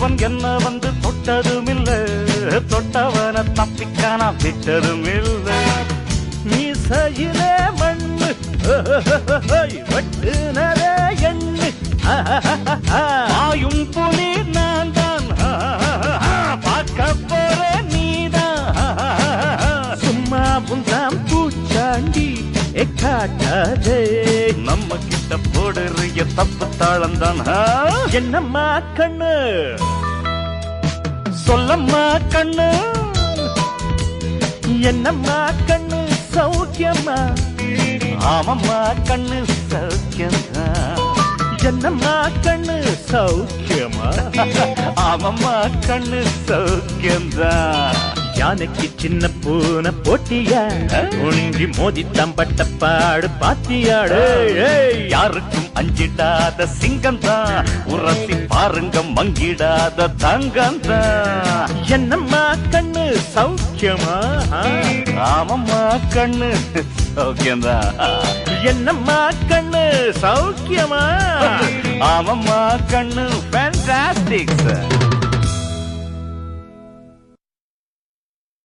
அப்பன் என்ன வந்து தொட்டதுமில்ல, தொட்டவன தப்பிக்கான விட்டதுமில்ல. மீசையிலே மண்ணு வெட்டுனரே எண்ணு, ஆயும் புலி நான் தான், பார்க்க போற நீதான். சும்மா புந்தாம் பூச்சாண்டி காட்டாதே, நம்ம கிட்ட போடுறிய தப்பு தாளம் தான். என்னம்மா கண்ணு சொல்லம்மா கண்ணு, என்னம்மா கண்ணு சௌக்கியம்மா? ஆமம்மா கண்ணு சௌக்கியம்மா. என்னம்மா கண்ணு சௌக்கியமா? ஆமம்மா கண்ணு சௌக்கியம்தான். யானைக்கு சின்ன பூனை போட்டியா, ஒன்றி மோதி தம்பட்ட பாடு பாத்தியாடு. யாருக்கும் அஞ்சிடாத சிங்கம் தான், உரசி பாருங்க மங்கிடாத தங்கம் தான். என்னம்மா கண்ணு சௌக்கியமா? ஆமம்மா கண்ணு சௌக்கியம்தான். என்னம்மா கண்ணு சௌக்கியமா? ஆமம்மா கண்ணு ஃபேண்டாஸ்டிக்.